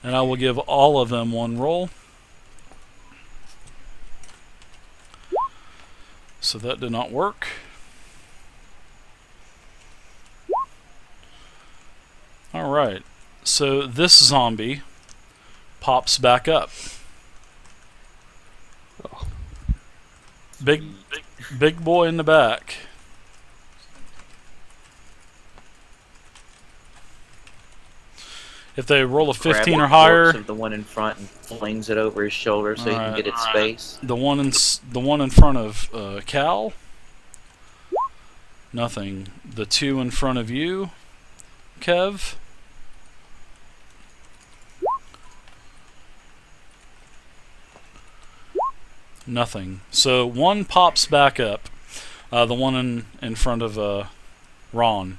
and I will give all of them one roll. So that did not work. Alright, so this zombie pops back up. Big boy in the back. If they roll a 15 or higher, of the one in front and flings it over his shoulder so he can get its space. the one in front of Cal, nothing. The two in front of you, Kev. Nothing. So one pops back up. The one in front of Ron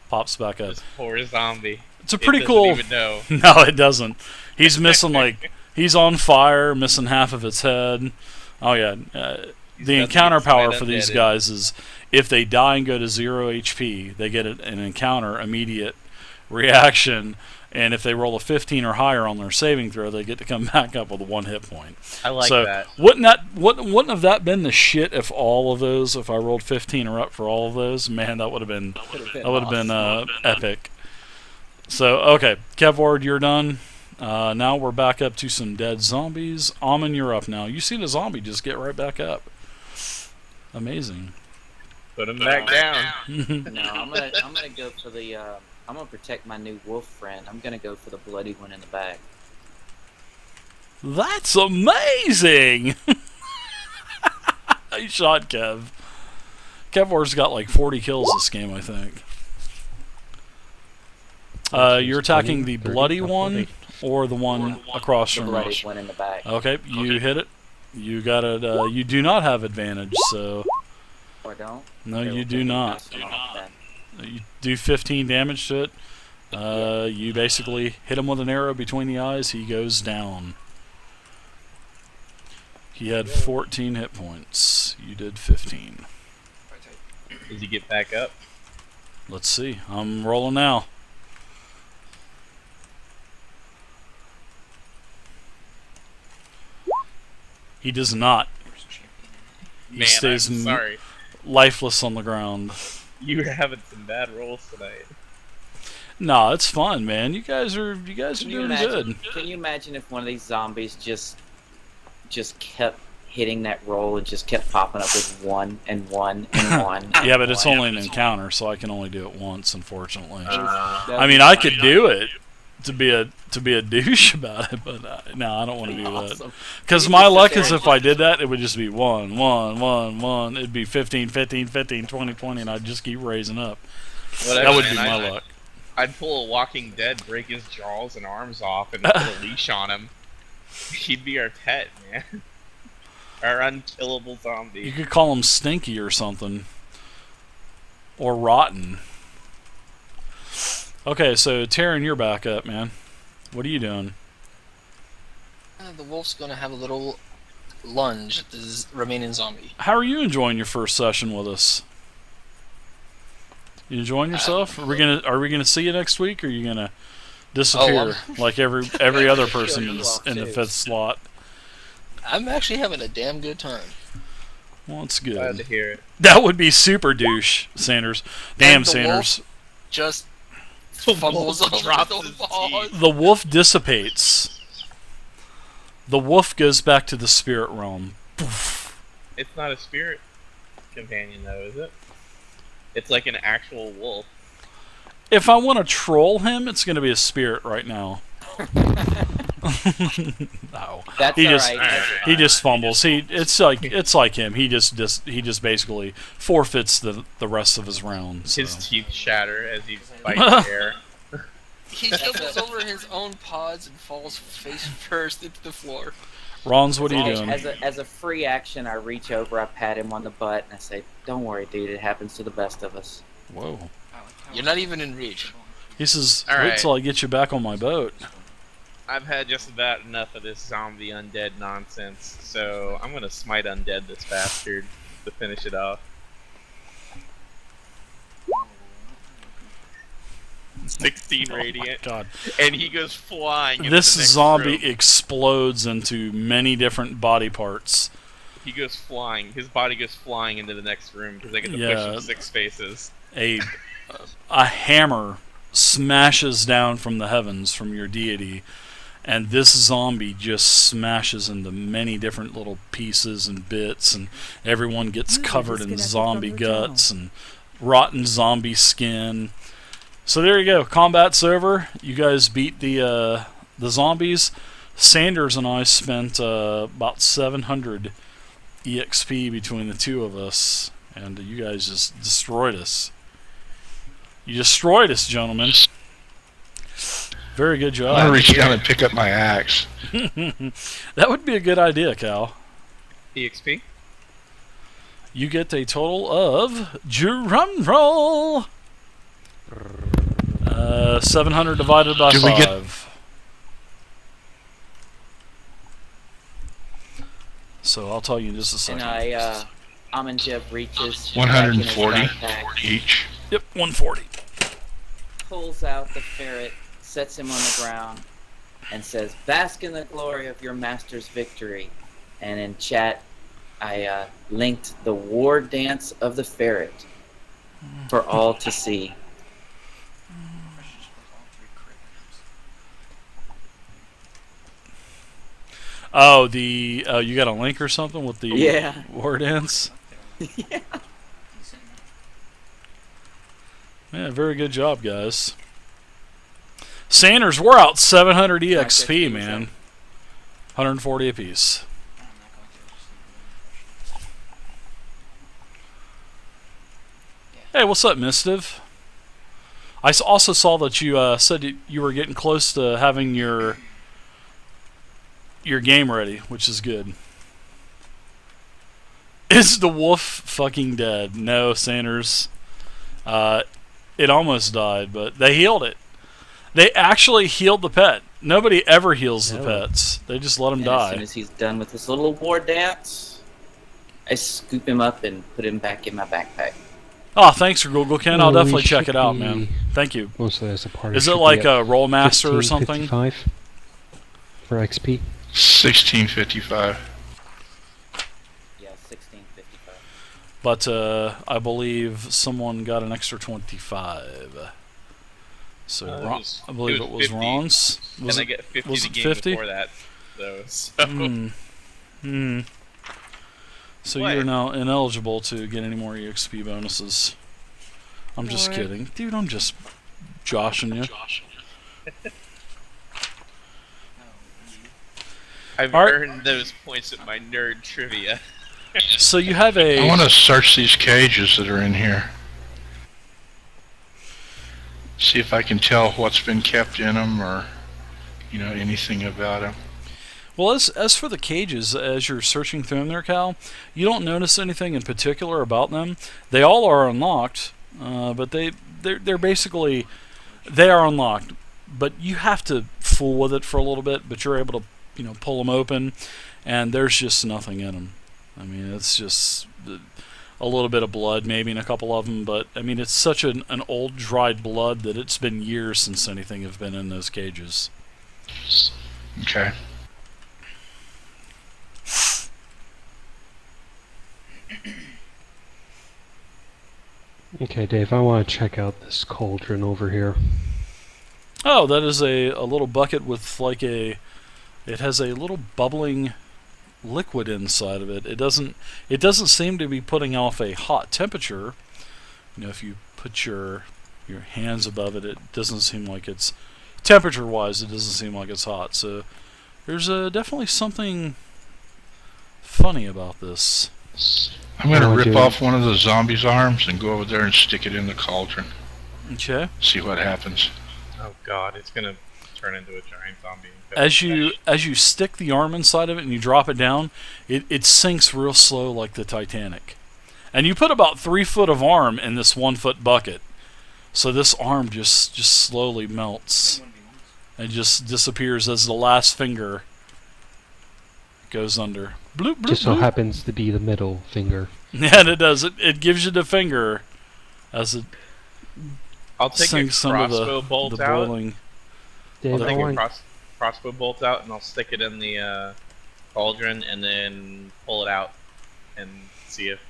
pops back up. This poor zombie. It's a pretty cool. Even know. No, it doesn't. He's missing he's on fire, missing half of its head. Oh yeah. The encounter power for these guys is if they die and go to 0 HP, they get an encounter immediate reaction, and if they roll a 15 or higher on their saving throw, they get to come back up with a 1 hit point. I like that. Wouldn't have that been the shit if all of those, if I rolled 15 or up for all of those? Man, that would have been epic. So okay, Kevward, you're done. Now we're back up to some dead zombies. Amon, you're up now. You see the zombie just get right back up. Amazing. Put him back down. No, I'm gonna go for the. I'm gonna protect my new wolf friend. I'm gonna go for the bloody one in the back. That's amazing. Nice shot, Kev. Kevwar's got like 40 kills this game, I think. You're attacking the bloody one or the one across from the one in the back. Okay, you hit it. You got it. You do not have advantage, so. Or don't? No, you do not. You do 15 damage to it. You basically hit him with an arrow between the eyes. He goes down. He had 14 hit points. You did 15. Does he get back up? Let's see. I'm rolling now. He does not. He stays sorry. Lifeless on the ground. You were having some bad rolls tonight. No, it's fun, man. You guys are doing good. Can you imagine if one of these zombies just kept hitting that roll and just kept popping up with 1 and 1 and 1? Yeah, but it's only an encounter, so I can only do it once, unfortunately. I mean, I could do it to be a douche about it, but no, I don't want to do that. Because my luck is if I did that, it would just be 1, 1, 1, 1. It'd be 15, 15, 15, 20, 20, and I'd just keep raising up. Whatever, that would be my luck. I'd pull a Walking Dead, break his jaws and arms off, and put a leash on him. He'd be our pet, man. Our unkillable zombie. You could call him Stinky or something. Or Rotten. Okay, so Taryn, you're back up, man. What are you doing? The wolf's gonna have a little lunge at the remaining zombie. How are you enjoying your first session with us? You enjoying yourself? Are we gonna see you next week, or are you gonna disappear like every other person in the 5th slot? I'm actually having a damn good time. Well, it's good. Glad to hear it. That would be super douche, Sanders. Damn, Sanders. Wolf just fumbles over the ball. The wolf dissipates. The wolf goes back to the spirit realm. Poof. It's not a spirit companion, though, is it? It's like an actual wolf. If I want to troll him, it's going to be a spirit right now. No, That's he just fumbles. It's like him. He just basically forfeits the rest of his round. So. His teeth shatter as he bites air. He stumbles over his own pods and falls face first into the floor. Rons, what are you doing? As a free action, I reach over, I pat him on the butt, and I say, "Don't worry, dude. It happens to the best of us." Whoa. You're not even in reach. He says, All "Wait right. till I get you back on my boat." I've had just about enough of this zombie undead nonsense, so I'm gonna smite undead this bastard to finish it off. 16 radiant. God. And he goes flying into This the next zombie room. explodes into many different body parts. He goes flying. His body goes flying into the next room because they get to push him 6 spaces. A hammer smashes down from the heavens from your deity, and this zombie just smashes into many different little pieces and bits, and everyone gets covered in zombie guts and rotten zombie skin. So there you go. Combat's over. You guys beat the zombies. Sanders and I spent about 700 EXP between the two of us, and you guys just destroyed us. You destroyed us, gentlemen. Very good job. I'm gonna reach down and pick up my axe. That would be a good idea, Cal. EXP? You get a total of drum roll. 700 divided by 5. So I'll tell you in just a second. And Amanjev reaches 140 back in his backpack, each. Yep, 140. pulls out the ferret, sets him on the ground, and says, "Bask in the glory of your master's victory." And in chat, I linked the war dance of the ferret for all to see. Oh, you got a link or something with the war dance? Yeah. Yeah, very good job, guys. Sanders, we're out 700 EXP, man. 140 apiece. Hey, what's up, Mistiv? I also saw that you said you were getting close to having your game ready, which is good. Is the wolf fucking dead? No, Sanders. It almost died, but they healed it. They actually healed the pet. Nobody ever heals the pets. They just let them die. As soon as he's done with his little war dance, I scoop him up and put him back in my backpack. Oh, thanks for Google Ken. I'll Well, we definitely check should it out, be- man. Thank you. Mostly as a party. Is it should be like at a Rollmaster or something? 1555 for XP. 1655. Yeah, 1655. But I believe someone got an extra 25. So I believe it was 50. Ron's. Was and I it, get 50 was the it game 50? before that, though. So. So What? you're now ineligible to get any more EXP bonuses. I'm just What? kidding. Dude, I'm just joshing you. I've All right. earned those points at my nerd trivia. So you have I a... want to search these cages that are in here. See if I can tell what's been kept in them, or anything about them. Well, as for the cages, as you're searching through them there, Cal, you don't notice anything in particular about them. They all are unlocked, but they're basically... They are unlocked, but you have to fool with it for a little bit, but you're able to, pull them open, and there's just nothing in them. I mean, it's just a little bit of blood maybe in a couple of them, but I mean, it's such an old dried blood that it's been years since anything has been in those cages. Okay. Okay, Dave, I want to check out this cauldron over here. Oh, that is a little bucket with like it has a little bubbling liquid inside of it. It doesn't seem to be putting off a hot temperature. If you put your hands above it, it doesn't seem like it's temperature-wise. It doesn't seem like it's hot. So there's definitely something funny about this. I'm going to Oh, rip dude. off one of the zombies' arms and go over there and stick it in the cauldron. Okay. See what happens. Oh god, it's gonna turn into a giant zombie. As you stick the arm inside of it and you drop it down, it sinks real slow like the Titanic. And you put about 3 foot of arm in this 1 foot bucket. So this arm just slowly melts and just disappears as the last finger goes under. Bloop, bloop, Just so bloop. happens to be the middle finger. Yeah, and it does. It gives you the finger as it... I'll take sink a some of crossbow the bolt out. boiling. Dave, I'll I take a want, crossbow bolt out, and I'll stick it in the cauldron, and then pull it out and see if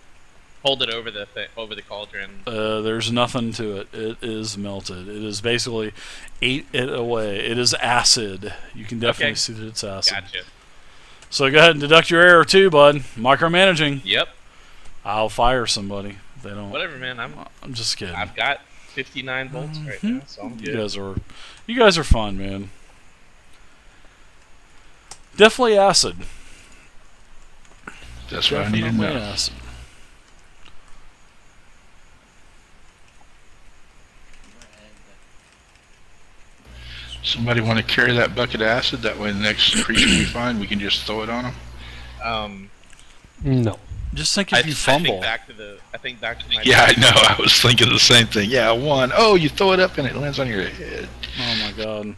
hold it over the cauldron. There's nothing to it. It is melted. It is basically ate it away. It is acid. You can definitely see that it's acid. Gotcha. So go ahead and deduct your error too, bud. Micromanaging. Yep. I'll fire somebody. They don't. Whatever, man. I'm just kidding. I've got 59 volts right now, so I'm good. You guys are fun, man. Definitely acid. That's what I need to Definitely know. acid. Somebody want to carry that bucket of acid? That way the next creature we find, we can just throw it on them? no. Just think if you fumble. I think back to my... Yeah, I know. I was thinking the same thing. Yeah, one. Oh, you throw it up and it lands on your head. Oh my god.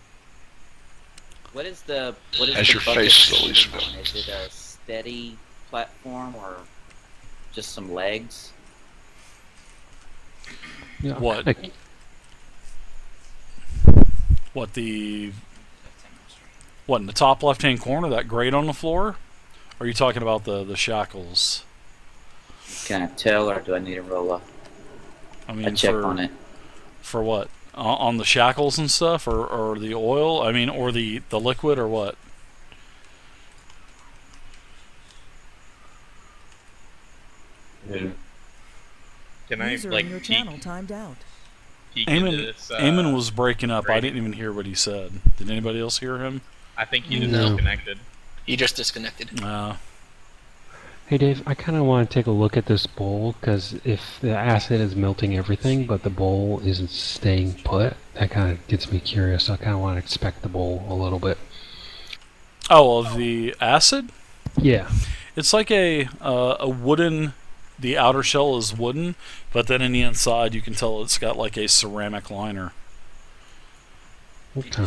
What is the As your bucket face slowly sitting on? swells. Is it a steady platform or just some legs? Yeah, What? like, What in the top left-hand corner, that grate on the floor? Or are you talking about the shackles? Can I tell, or do I need to roll I a mean, check for on it? for what? On the shackles and stuff, or the oil? I mean, or the liquid, or what? Can I User like in your peek channel timed out. Eamon, into this? Eamon was breaking up. I grate? didn't even hear what he said. Did anybody else hear him? I think he just No. disconnected. He just disconnected. hey Dave, I kind of want to take a look at this bowl, because if the acid is melting everything, but the bowl isn't staying put, that kind of gets me curious. I kind of want to inspect the bowl a little bit. Oh, of the acid? Yeah. It's like a wooden. The outer shell is wooden, but then in the inside you can tell it's got like a ceramic liner. Okay.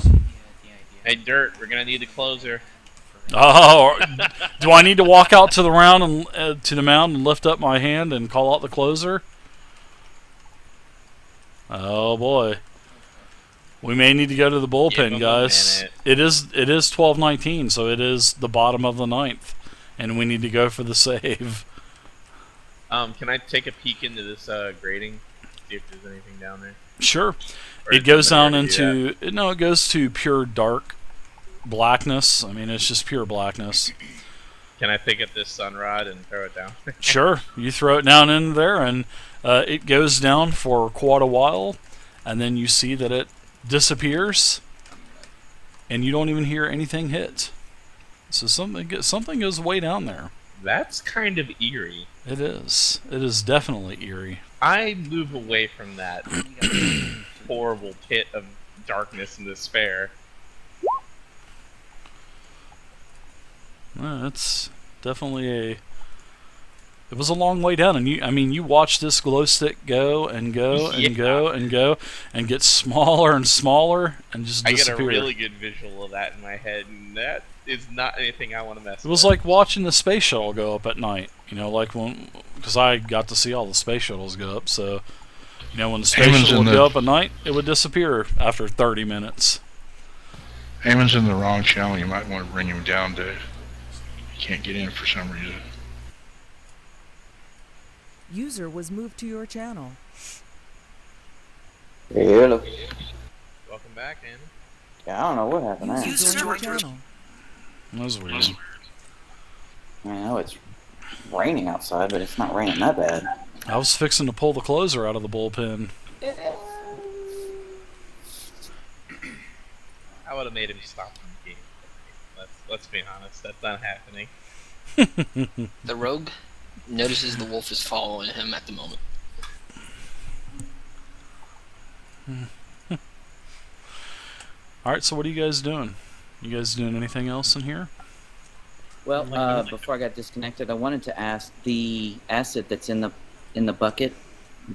Hey, Dirt, we're gonna need a closer. Oh, do I need to walk out to the round and to the mound and lift up my hand and call out the closer? Oh boy, we may need to go to the Give bullpen, 'em a guys. minute. It is 12:19, so it is the bottom of the ninth, and we need to go for the save. Can I take a peek into this grating? See if there's anything down there. Sure. Or It does goes somebody down already do into no. It goes to pure dark blackness. I mean, it's just pure blackness. that? Can I pick up this sun rod and throw it down? Sure, you throw it down in there, and it goes down for quite a while, and then you see that it disappears, and you don't even hear anything hit. So something goes way down there. That's kind of eerie. It is. It is definitely eerie. I move away from that horrible pit of darkness and despair. It's definitely a. It was a long way down, and you watch this glow stick go and go and Yeah. go and go and get smaller and smaller and just I disappear. get a really good visual of that in my head, and that is not anything I want to mess It was with. like watching the space shuttle go up at night. Like because I got to see all the space shuttles go up. So, when the space Hammond's shuttle in would the- go up at night, it would disappear after 30 minutes. Eamon's in the wrong channel. You might want to bring him down, Dave. He can't get in for some reason. User was moved to your channel. Hello. Welcome back, Anna. Yeah, I don't know what happened there. User joined your channel. That was weird. I know it's raining outside, but it's not raining that bad. I was fixing to pull the closer out of the bullpen. I would have made him stop the game. Let's be honest, that's not happening. The rogue notices the wolf is following him at the moment. Alright, so what are you guys doing? You guys doing anything else in here? Well, before I got disconnected, I wanted to ask the acid that's in the bucket.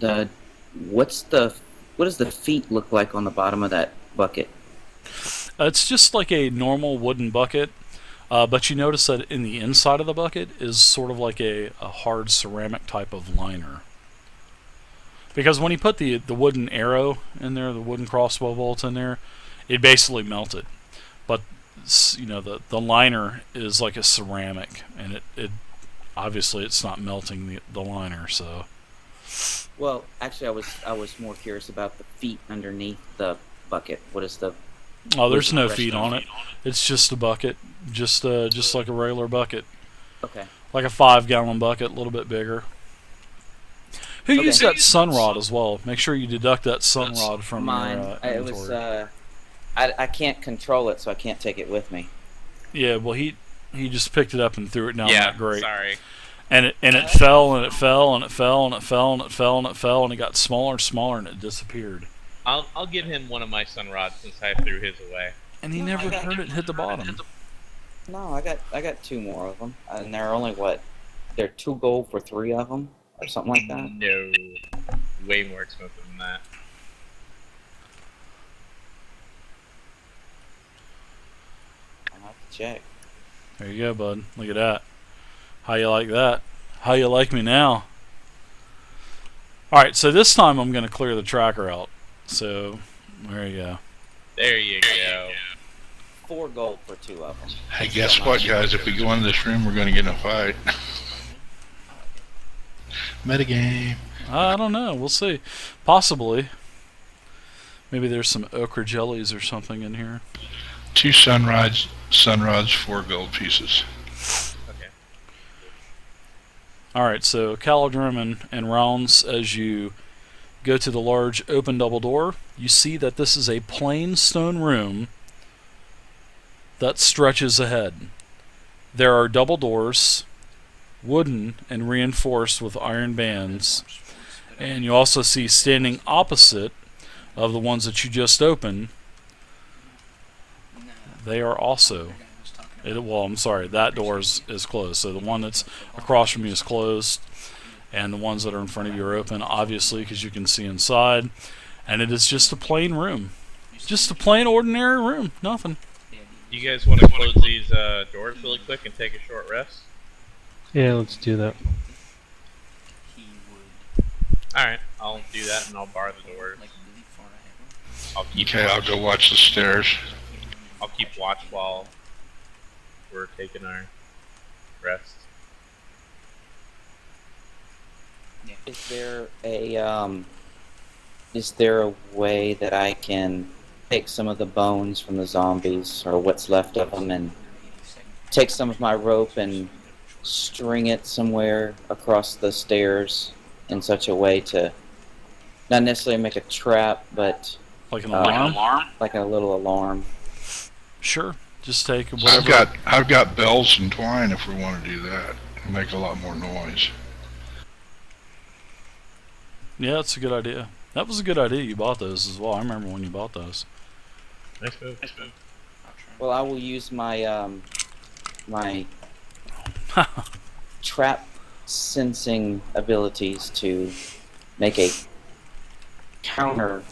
What does the feet look like on the bottom of that bucket? It's just like a normal wooden bucket, but you notice that in the inside of the bucket is sort of like a hard ceramic type of liner. Because when he put the wooden arrow in there, the wooden crossbow bolt in there, it basically melted. But the liner is like a ceramic, and it obviously it's not melting the liner. So. Well, actually, I was more curious about the feet underneath the bucket. What is the? Oh, there's no feet on it. It's just a bucket, just like a regular bucket. Okay. Like a 5-gallon bucket, a little bit bigger. Who used that sun rod as well? Make sure you deduct that sun rod from mine. your It was. I can't control it, so I can't take it with me. Yeah, well, he just picked it up and threw it down that grate. Sorry. And it fell and it fell and it fell and it fell and it fell and it fell and it got smaller and smaller and it disappeared. I'll give him one of my sun rods since I threw his away. And he never heard it hit the bottom. No, I got 2 more of them, and they're only what? They're 2 gold for 3 of them, or something like that. No, way more expensive than that. I'll have to check. There you go, bud. Look at that. How you like that? How you like me now? Alright, so this time I'm going to clear the tracker out. So, there you go. There you go. 4 gold for 2 of them. Hey, guess what, guys? If we go into this room, we're going to get in a fight. Metagame. I don't know. We'll see. Possibly. Maybe there's some okra jellies or something in here. 2 sunrods, 4 gold pieces. Okay. Alright, so Kaldor and rounds as you go to the large open double door, you see that this is a plain stone room that stretches ahead. There are double doors, wooden and reinforced with iron bands, and you also see standing opposite of the ones that you just opened, they are also... well, I'm sorry, that door is closed. So the one that's across from you is closed, and the ones that are in front of you are open, obviously, because you can see inside. And it is just a plain room. Just a plain, ordinary room. Nothing. You guys want to close these doors really quick and take a short rest? Yeah, let's do that. Alright, I'll do that and I'll bar the doors. I'll go watch the stairs. I'll keep watch while we're taking our rest. Is there a way that I can take some of the bones from the zombies, or what's left of them, and take some of my rope and string it somewhere across the stairs in such a way to not necessarily make a trap, but Like an alarm? like a little alarm? Sure. Just take whatever. I've got bells and twine if we want to do that. It'll make a lot more noise. Yeah, that's a good idea. That was a good idea. You bought those as well. I remember when you bought those. Nice move. Well, I will use my my trap sensing abilities to make a counter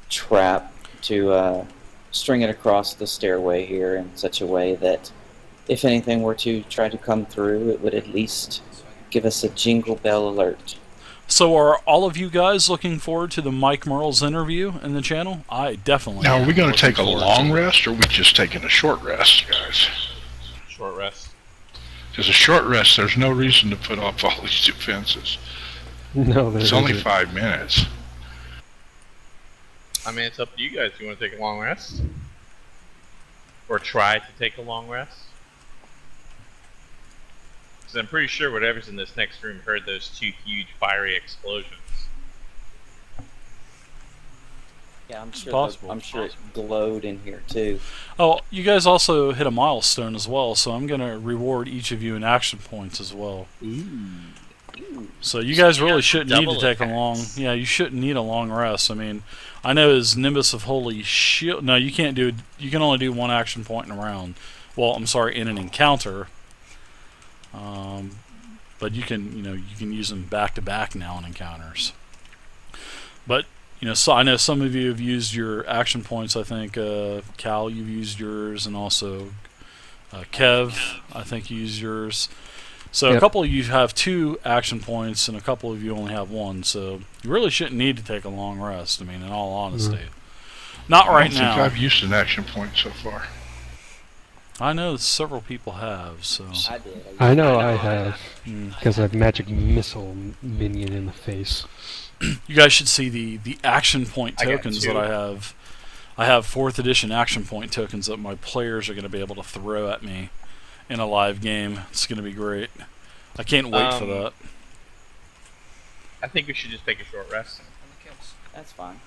trap to string it across the stairway here in such a way that if anything were to try to come through, it would at least give us a jingle bell alert. So are all of you guys looking forward to the Mike Merle's interview in the channel? I definitely Now, am. are we going to take a Looking long forward to it. rest, or are we just taking a short rest, guys? Short rest. Because a short rest, there's no reason to put off all these defenses. No, there It's only isn't. 5 minutes. I mean, it's up to you guys. You want to take a long rest? Or try to take a long rest? Because I'm pretty sure whatever's in this next room heard those 2 huge fiery explosions. Yeah, possible. I'm sure it glowed in here too. Oh, you guys also hit a milestone as well, so I'm going to reward each of you in action points as well. So you guys really shouldn't need to double take a attacks. long... Yeah, you shouldn't need a long rest. I mean, I know his Nimbus of Holy Shield... No, you can't do... You can only do 1 action point in a round. Well, I'm sorry, in an encounter. But you can, you can use them back-to-back now in encounters. But, so I know some of you have used your action points. I think, Cal, you've used yours, and also Kev, I think you used yours. So a Yep. couple of you have 2 action points, and a couple of you only have 1. So you really shouldn't need to take a long rest. I mean, in all honesty, not I right don't now. think I've used an action point so far. I know several people have. So I did. I know I have, Mm. because I have magic missile minion in the face. You guys should see the action point I got tokens 2. that I have. I have 4th edition action point tokens that my players are going to be able to throw at me in a live game. It's going to be great. I can't wait for that. I think we should just take a short rest. That's fine.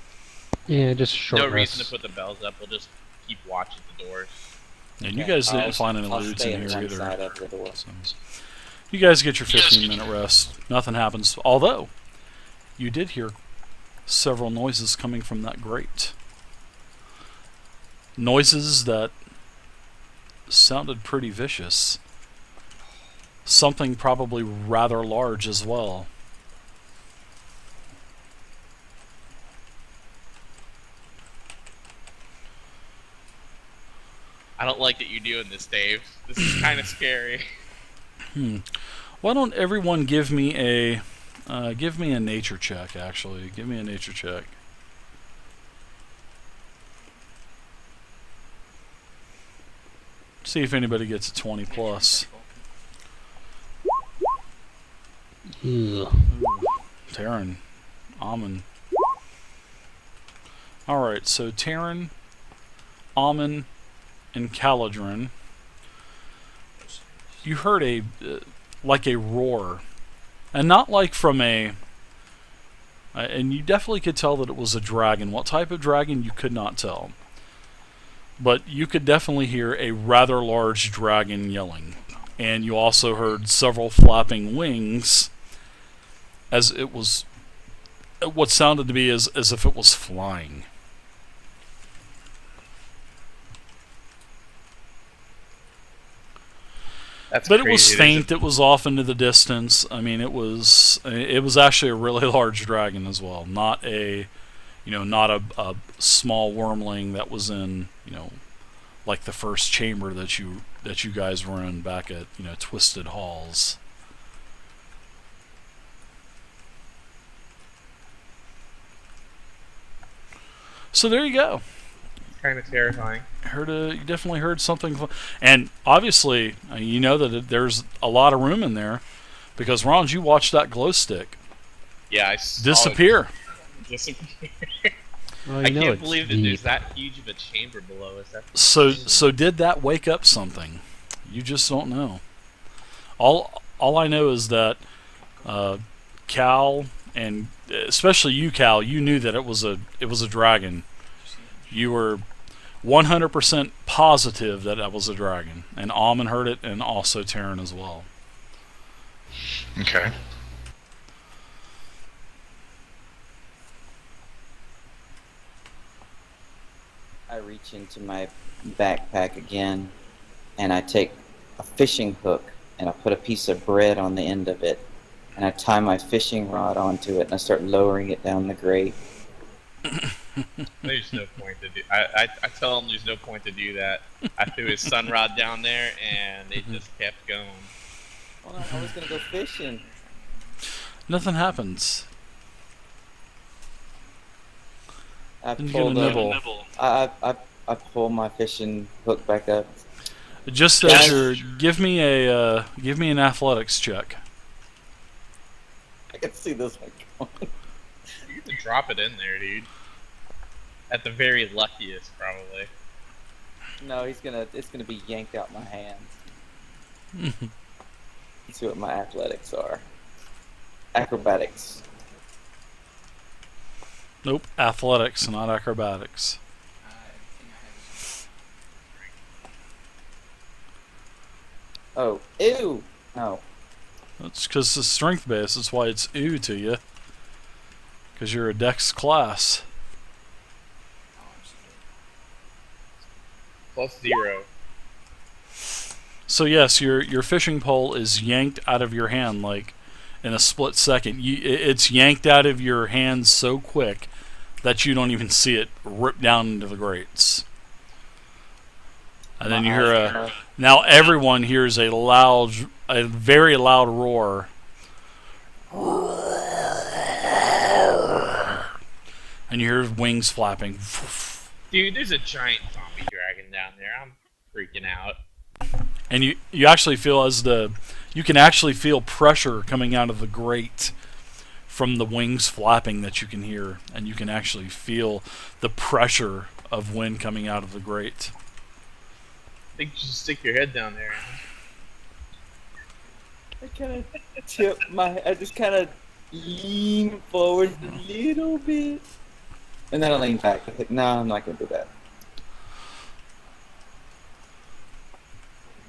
Yeah, just a short No rest. reason to put the bells up. We'll just keep watching the doors. And you Okay, guys didn't I'll- find any I'll loots stay in at here one either. side of the door. So, you guys get your 15-minute rest. Nothing happens. Although, you did hear several noises coming from that grate. Noises that sounded pretty vicious. Something probably rather large as well. I don't like that you're doing this, Dave. This is kind of scary. Why don't everyone give me a nature check? Actually, give me a nature check. See if anybody gets a 20 plus. Ugh. Terran, Amon. Alright, so Terran, Amon, and Caladrin. You heard like a roar. And not like from a... and you definitely could tell that it was a dragon. What type of dragon, you could not tell. But you could definitely hear a rather large dragon yelling. And you also heard several flapping wings as it was... what sounded to be as if it was flying. That's But it crazy. was There's faint. It was off into the distance. I mean, it was actually a really large dragon as well, not a small wormling that was in like the first chamber that you guys were in back at Twisted Halls. So there you go. kind of terrifying. You definitely heard something, and obviously you know that there's a lot of room in there, because Ron, you watched that glow stick Yeah, I saw disappear. it disappear. Well, I you know can't it's believe that deep. there's that huge of a chamber below us. That's So did that wake up something? You just don't know. All I know is that Cal, and especially you, Cal, you knew that it was a dragon. You were 100% positive that was a dragon, and Almond heard it, and also Terran as well. Okay. I reach into my backpack again, and I take a fishing hook, and I put a piece of bread on the end of it, and I tie my fishing rod onto it, and I start lowering it down the grate. There's no point to do. I tell him there's no point to do that. I threw his sun rod down there, and it just kept going. Well, I was gonna go fishing. Nothing happens. I Didn't pull get a nibble. I pull my fishing hook back up. Just as you're, give me an athletics check. I can see this one going. You can drop it in there, dude. At the very luckiest, probably. No, it's gonna be yanked out my hands. Let's see what my athletics are. Acrobatics. Nope, athletics, not acrobatics. Oh, ew! No. That's because it's strength based. That's why it's ew to you. Because you're a dex class. +0. So yes, your fishing pole is yanked out of your hand like in a split second. It's yanked out of your hand so quick that you don't even see it rip down into the grates. And then you hear now everyone hears a loud a very loud roar. And you hear wings flapping. Dude, there's a giant zombie dragon down there. I'm freaking out. And you actually feel you can actually feel pressure coming out of the grate from the wings flapping that you can hear, and you can actually feel the pressure of wind coming out of the grate. I think you should stick your head down there. I just kind of lean forward a little bit. And then I lean back. I think, no, I'm not going to do that.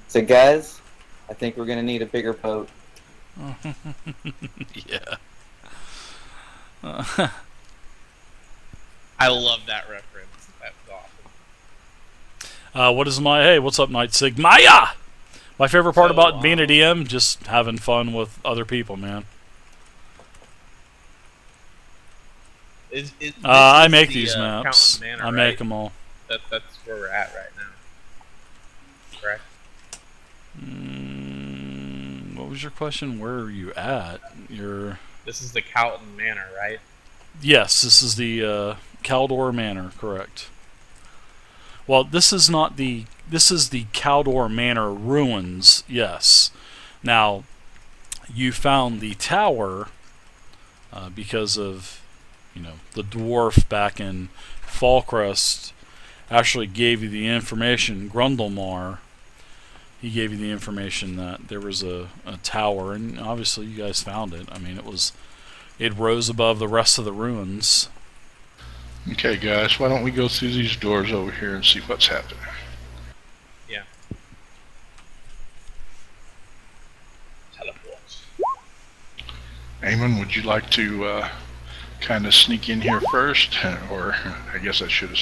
So, guys, I think we're going to need a bigger boat. Yeah. I love that reference. That was awesome. What is hey, what's up, Night Sig? Maya! My favorite part about being a DM, just having fun with other people, man. I make these maps. Manor, I make them all. That's where we're at right now. Correct? What was your question? Where are you at? This is the Kaldor Manor, right? Yes, this is the Kaldor Manor, correct. Well, this is the Kaldor Manor ruins, yes. Now, you found the tower because of, the dwarf back in Fallcrest actually gave you the information, Grundlemar. He gave you the information that there was a tower, and obviously you guys found it. I mean, it rose above the rest of the ruins. Okay, guys, why don't we go through these doors over here and see what's happening? Yeah. Teleport. Eamon, would you like to kind of sneak in here first? Or I guess I should have...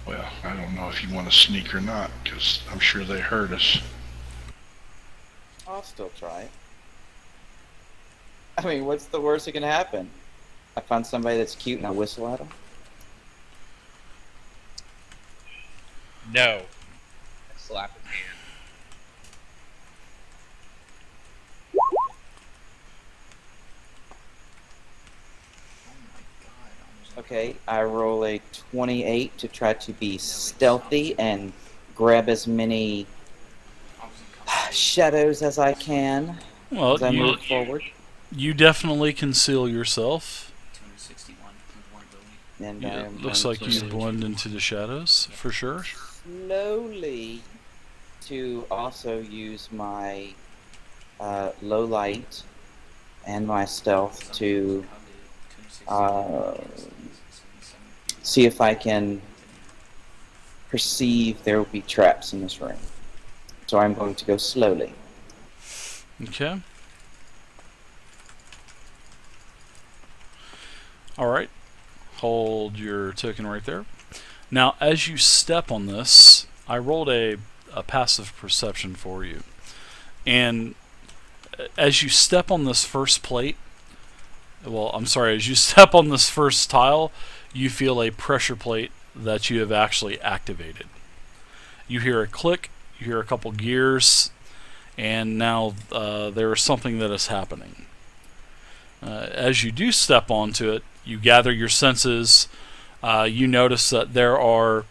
Well, I don't know if you want to sneak or not, because I'm sure they heard us. I'll still try. I mean, what's the worst that can happen? I find somebody that's cute and I whistle at them? No. I slap his hand. Okay, I roll a 28 to try to be stealthy and grab as many shadows as I can as I move forward. You definitely conceal yourself. 261. And It looks like you blend into the shadows, for sure. Slowly to also use my low light and my stealth to see if I can perceive there will be traps in this room. So I'm going to go slowly. Okay. Alright. Hold your token right there. Now, as you step on this, I rolled a passive perception for you. And as you step on this first plate, as you step on this first tile, you feel a pressure plate that you have actually activated. You hear a click, you hear a couple gears, and now there is something that is happening. As you do step onto it, you gather your senses. You notice that there are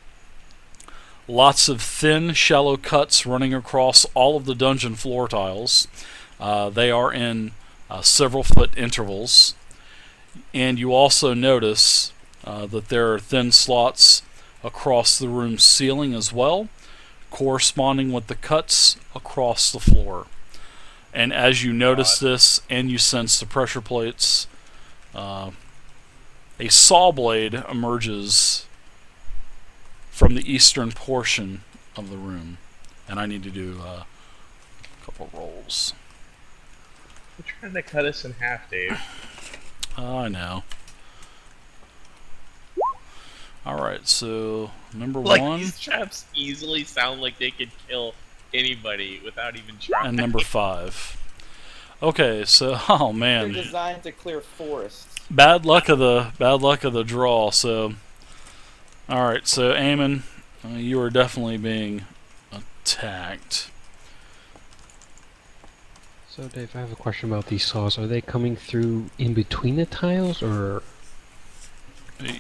lots of thin, shallow cuts running across all of the dungeon floor tiles. They are in several foot intervals. And you also notice that there are thin slots across the room's ceiling as well, corresponding with the cuts across the floor. And as you notice this and you sense the pressure plates, a saw blade emerges from the eastern portion of the room. And I need to do a couple rolls. You're trying to cut us in half, Dave. I know. Alright, so number one. These traps easily sound like they could kill anybody without even trying. And number 5. Okay, so oh man. They're designed to clear forests. Bad luck of the draw. So, all right. So, Eamon, you are definitely being attacked. So, Dave, I have a question about these saws. Are they coming through in between the tiles, or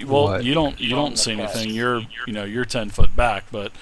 Well, what? you don't see anything. You're 10 foot back, but